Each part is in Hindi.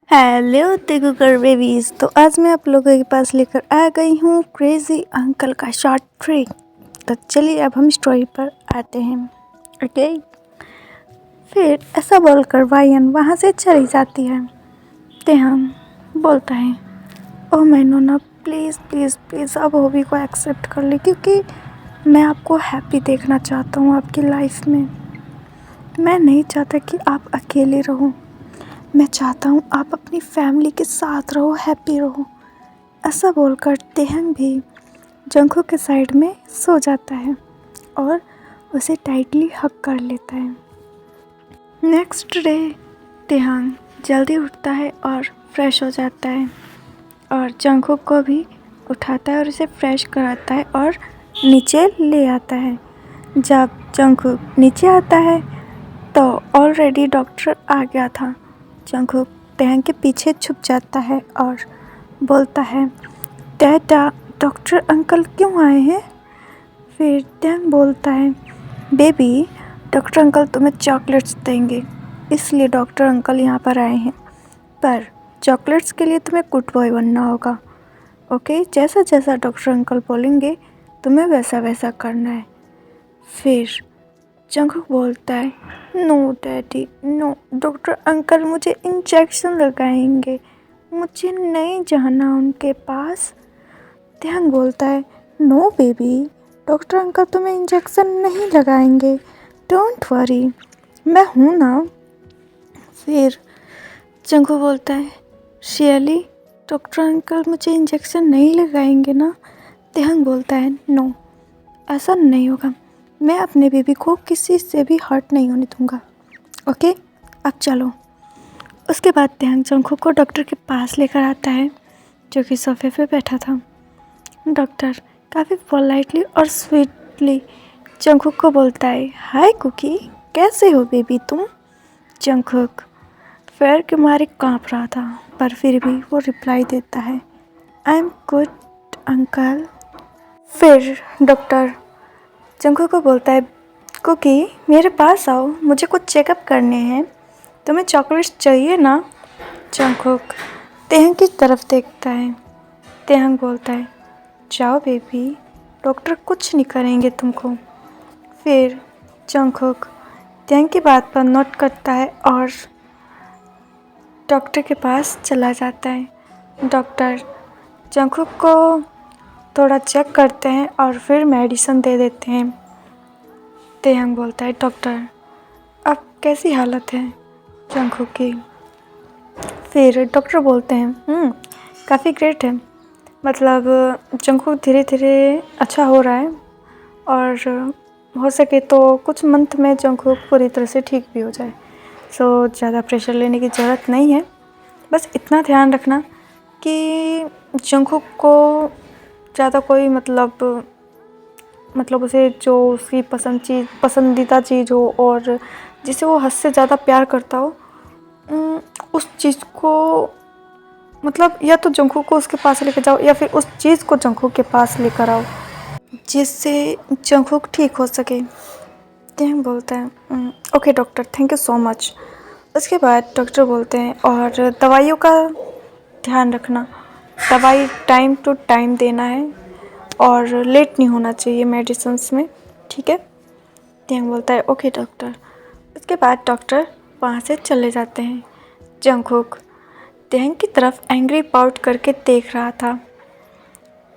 Hello तेगुकर babies. तो आज मैं आप लोगों के पास लेकर आ गई हूँ क्रेजी अंकल का शॉर्ट ट्रिक। तो चलिए अब हम स्टोरी पर आते हैं। ओके। फिर ऐसा बोलकर वायन वहाँ से चली जाती है। तेहंग बोलता है, ओह मैनू ना प्लीज़ प्लीज़ प्लीज़ आप हॉबी को एक्सेप्ट कर ले, क्योंकि मैं आपको हैप्पी देखना चाहता हूँ आपकी लाइफ में। मैं नहीं चाहता कि आप अकेले रहो, मैं चाहता हूँ आप अपनी फैमिली के साथ रहो, हैप्पी रहो। ऐसा बोलकर तेहंग भी जंगकुक के साइड में सो जाता है और उसे टाइटली हग कर लेता है। नेक्स्ट डे तेहंग जल्दी उठता है और फ्रेश हो जाता है और जंगकुक को भी उठाता है और उसे फ्रेश कराता है और नीचे ले आता है। जब जंगकुक नीचे आता है तो ऑलरेडी डॉक्टर आ गया था। जंगकुक तेहंग के पीछे छुप जाता है और बोलता है, डैडा डॉक्टर अंकल क्यों आए हैं? फिर तेहंग बोलता है, बेबी डॉक्टर अंकल तुम्हें चॉकलेट्स देंगे, इसलिए डॉक्टर अंकल यहाँ पर आए हैं। पर चॉकलेट्स के लिए तुम्हें गुड बॉय बनना होगा। ओके, जैसा जैसा डॉक्टर अंकल बोलेंगे तुम्हें वैसा वैसा करना है। फिर जंगकुक बोलता है, no daddy no, doctor uncle मुझे इंजेक्शन लगाएंगे, मुझे नहीं जाना उनके पास। तेहंग बोलता है, नो बेबी डॉक्टर अंकल तुम्हें इंजेक्शन नहीं लगाएंगे, डोंट वरी, मैं हूँ ना। फिर जंगकुक बोलता है, रियली डॉक्टर अंकल मुझे इंजेक्शन नहीं लगाएंगे ना? तेहंग बोलता है, नो ऐसा नहीं होगा, मैं अपने बेबी को किसी से भी हर्ट नहीं होने दूंगा। ओके, अब चलो। उसके बाद तेहंग जंगकुक को डॉक्टर के पास लेकर आता है, जो कि सोफे पे बैठा था। डॉक्टर काफ़ी पोलाइटली और स्वीटली जंगकुक को बोलता है, हाय कुकी, कैसे हो बेबी तुम? जंगकुक फेयर के मारे काँप रहा था, पर फिर भी वो रिप्लाई देता है, आई एम गुड अंकल। फिर डॉक्टर जंगकुक को बोलता है, कुकी मेरे पास आओ, मुझे कुछ चेकअप करने हैं, तुम्हें चॉकलेट्स चाहिए ना? जंगकुक तेहंग की तरफ देखता है। तेहंग बोलता है, जाओ बेबी, डॉक्टर कुछ नहीं करेंगे तुमको। फिर जंगकुक तेहंग की बात पर नोट करता है और डॉक्टर के पास चला जाता है। डॉक्टर जंगकुक को थोड़ा चेक करते हैं और फिर मेडिसिन दे देते हैं। तेहंग बोलता है, डॉक्टर अब कैसी हालत है जंगकुक की? फिर डॉक्टर बोलते हैं, काफ़ी ग्रेट है, मतलब जंगकुक धीरे धीरे अच्छा हो रहा है और हो सके तो कुछ मंथ में जंगकुक पूरी तरह से ठीक भी हो जाए। सो ज़्यादा प्रेशर लेने की ज़रूरत नहीं है, बस इतना ध्यान रखना कि जंगकुक को ज़्यादा कोई मतलब उसे जो उसकी पसंदीदा चीज़ हो और जिसे वो हद से ज़्यादा प्यार करता हो, उस चीज़ को मतलब या तो जंगकुक को उसके पास लेकर जाओ या फिर उस चीज़ को जंगकुक के पास लेकर आओ, जिससे जंगकुक ठीक हो सके। तेहंग बोलता है, okay doctor, thank you so much. उसके बाद डॉक्टर बोलते हैं, और दवाइयों का ध्यान रखना, दवाई टाइम टू टाइम देना है और लेट नहीं होना चाहिए मेडिसिन्स में, ठीक है? तेहंग बोलता है, ओके डॉक्टर। उसके बाद डॉक्टर वहाँ से चले जाते हैं। जंगकुक तेहंग की तरफ एंग्री पाउट करके देख रहा था।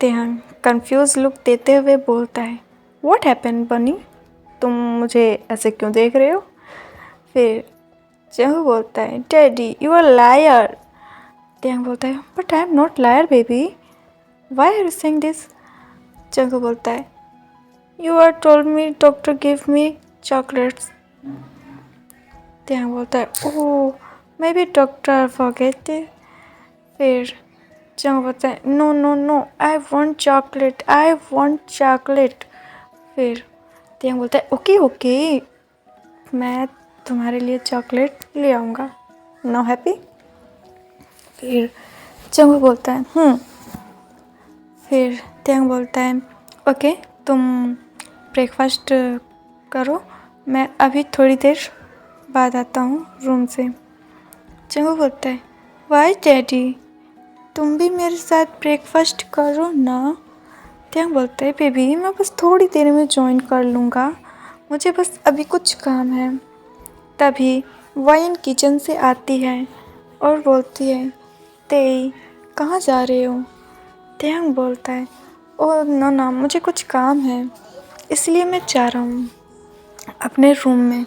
तेहंग कंफ्यूज लुक देते हुए बोलता है, व्हाट हैपन बनी, तुम मुझे ऐसे क्यों देख रहे हो? फिर जंगकुक बोलता है, daddy you are liar. Taehyung बोलता है, but I am not liar baby, why are you saying this? Jungkook बोलता है, you are told me doctor give me chocolates. Taehyung बोलता है, oh may be doctor forget it. फिर जंगकुक बोलता है, no no no, I want chocolate, I want chocolate. फिर तेहंग बोलता है, ओके ओके, मैं तुम्हारे लिए चॉकलेट ले आऊँगा, नाउ हैप्पी? फिर जंगकुक बोलता है, फिर तेहंग बोलता है, ओके तुम ब्रेकफास्ट करो, मैं अभी थोड़ी देर बाद आता हूँ रूम से। जंगकुक बोलता है, वाई डैडी, तुम भी मेरे साथ ब्रेकफास्ट करो ना। त्याग बोलता है बेबी मैं बस थोड़ी देर में ज्वाइन कर लूँगा, मुझे बस अभी कुछ काम है। तभी वाइन किचन से आती है और बोलती है तेई कहाँ जा रहे हो। त्याग बोलता है ओ नो ना मुझे कुछ काम है इसलिए मैं जा रहा हूँ अपने रूम में।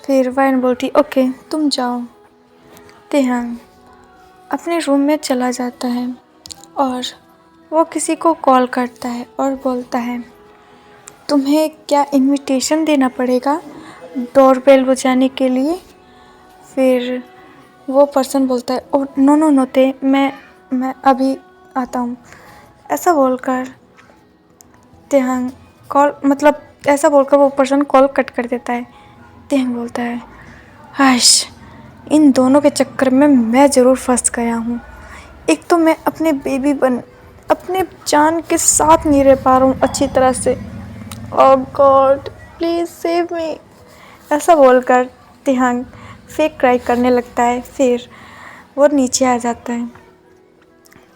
फिर वाइन बोलती ओके तुम जाओ। त्याग अपने रूम में चला जाता है और वो किसी को कॉल करता है और बोलता है तुम्हें क्या इनविटेशन देना पड़ेगा डोरबेल बजाने के लिए। फिर वो पर्सन बोलता है ओ नो नो नो ते मैं अभी आता हूँ। ऐसा बोलकर त्याग कॉल मतलब ऐसा बोलकर वो पर्सन कॉल कट कर देता है। त्याग बोलता है हाश इन दोनों के चक्कर में मैं ज़रूर फंस गया हूँ। एक तो मैं अपने जान के साथ नहीं रह पा रहा हूँ अच्छी तरह से। ओह गॉड प्लीज़ सेव मी। ऐसा बोलकर त्याग फेक क्राई करने लगता है। फिर वो नीचे आ जाता है।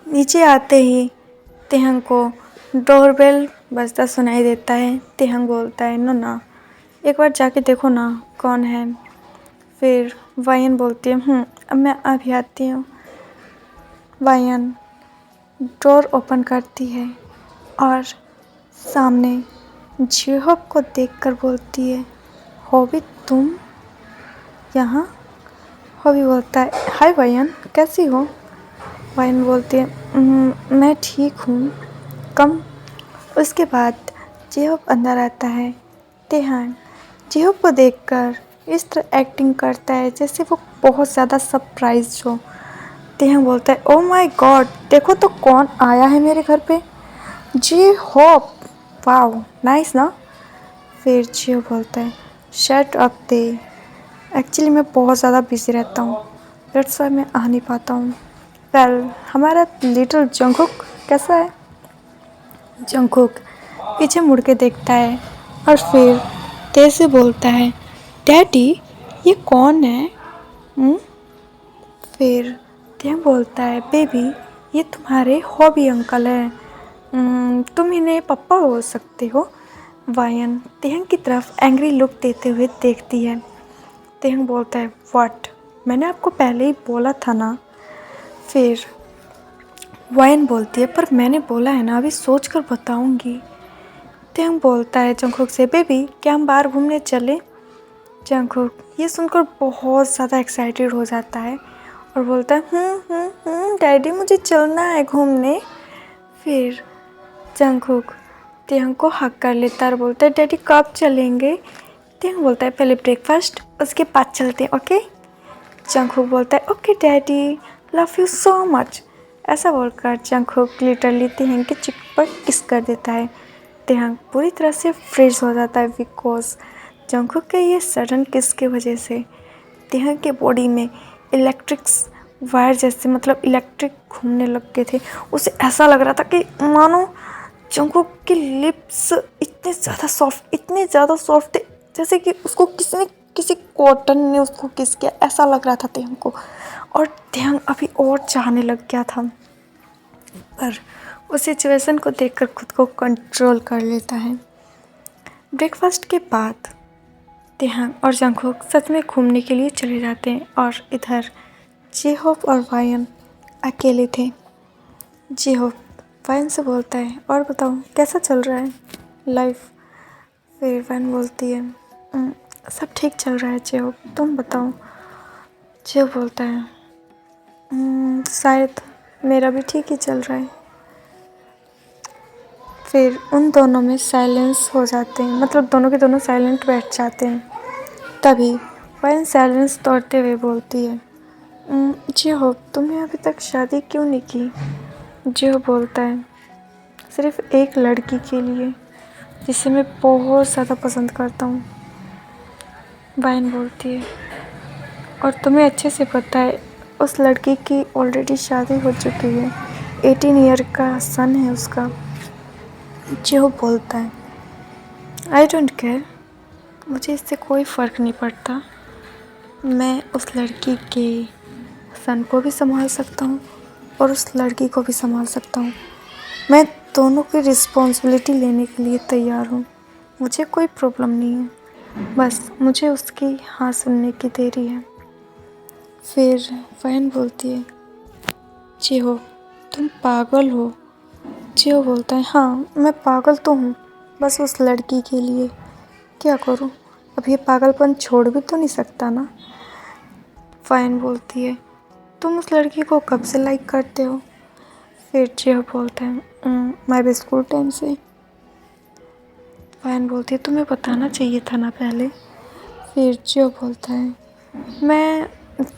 नीचे आते ही त्याग को डोरबेल बजता सुनाई देता है। त्याग बोलता है नो ना एक बार जाके देखो ना कौन है। फिर वायन बोलती है अब मैं अभी आती हूँ। वायन डोर ओपन करती है और सामने जेहोब को देखकर बोलती है हॉबी तुम यहाँ। हॉबी बोलता है हाय वायन कैसी हो। वायन बोलती है मैं ठीक हूँ कम। उसके बाद जेहोब अंदर आता है। त्याग जेहोब को देखकर इस तरह एक्टिंग करता है जैसे वो बहुत ज़्यादा सरप्राइज हो। त्याग बोलता है ओ माय गॉड देखो तो कौन आया है मेरे घर पे। जेहोब वाओ नाइस ना। फिर जेहोब बोलता है शट अप दे एक्चुअली मैं बहुत ज़्यादा बिजी रहता हूँ दैट्स वाई मैं आ नहीं पाता हूँ। वेल हमारा लिटिल जंगकुक कैसा है। जंगकुक पीछे मुड़ के देखता है और फिर तेज से बोलता है डैडी ये कौन है। फिर त्याग बोलता है बेबी ये तुम्हारे हॉबी अंकल हैं, तुम इन्हें पप्पा बोल सकते हो। वायन त्याग की तरफ एंग्री लुक देते हुए देखती है। त्याग बोलता है व्हाट मैंने आपको पहले ही बोला था ना। फिर वायन बोलती है पर मैंने बोला है ना अभी सोच कर बताऊँगी। त्याग बोलता है जंगकुक से बेबी क्या हम बाहर घूमने चले। जंगकुक ये सुनकर बहुत ज़्यादा एक्साइटेड हो जाता है और बोलता है डैडी मुझे चलना है घूमने। फिर जंगकुक त्याग को हक कर लेता है और बोलता है डैडी कब चलेंगे। त्याग बोलता है पहले ब्रेकफास्ट उसके बाद चलते हैं ओके। जंगकुक बोलता है okay daddy love you so much. ऐसा बोलकर जंगकुक लिटरली त्याग के चिक पर किस कर देता है। त्याग पूरी तरह से फ्रीज हो जाता है बिकॉज जंगकुक के ये सडन किस की वजह से त्याग के बॉडी में इलेक्ट्रिक्स वायर जैसे मतलब इलेक्ट्रिक घूमने लग गए थे। उसे ऐसा लग रहा था कि मानो जंगकुक के लिप्स इतने ज़्यादा सॉफ्ट थे जैसे कि उसको किसी कॉटन ने उसको किस किया ऐसा लग रहा था त्याग को। और त्याग अभी और चाहने लग गया था पर उस सिचुएशन को देखकर खुद को कंट्रोल कर लेता है। ब्रेकफास्ट के बाद त्याग और जंगकुक सच में घूमने के लिए चले जाते हैं और इधर जेहोब और वायन अकेले थे। जेहोब वायन से बोलता है और बताओ कैसा चल रहा है लाइफ। फिर वायन बोलती है सब ठीक चल रहा है जेहोब तुम बताओ। जेहोब बोलता है शायद मेरा भी ठीक ही चल रहा है। फिर उन दोनों में साइलेंस हो जाते हैं मतलब दोनों के दोनों साइलेंट बैठ जाते हैं। तभी वायन साइलेंस तोड़ते हुए बोलती है जेहोब तुमने अभी तक शादी क्यों नहीं की। जेहोब बोलता है सिर्फ एक लड़की के लिए जिसे मैं बहुत ज़्यादा पसंद करता हूँ। वायन बोलती है और तुम्हें अच्छे से पता है उस लड़की की ऑलरेडी शादी हो चुकी है 18 ईयर का सन है उसका। जेहोब बोलता है आई डोंट केयर मुझे इससे कोई फ़र्क नहीं पड़ता। मैं उस लड़की के सन को भी संभाल सकता हूँ और उस लड़की को भी संभाल सकता हूँ। मैं दोनों की रिस्पॉन्सिबिलिटी लेने के लिए तैयार हूँ। मुझे कोई प्रॉब्लम नहीं है, बस मुझे उसकी हाँ सुनने की देरी है। फिर फ़ैन बोलती है, जिहो तुम पागल हो। जिहो बोलता है, हाँ मैं पागल तो हूँ, बस उस लड़की के लिए। क्या करूँ, अब ये पागलपन छोड़ भी तो नहीं सकता ना। फ़ैन बोलती है, तुम उस लड़की को कब से लाइक करते हो? फिर जियो बोलता है, मैं भी स्कूल टाइम से। फ़ैन बोलती है, तुम्हें बताना चाहिए था ना पहले। फिर जियो बोलता है, मैं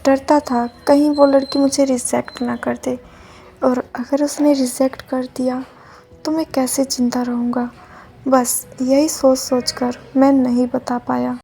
डरता था कहीं वो लड़की मुझे रिजेक्ट ना कर दे, और अगर उसने रिजेक्ट कर दिया तो मैं कैसे ज़िंदा रहूँगा। बस यही सोच सोच कर मैं नहीं बता पाया।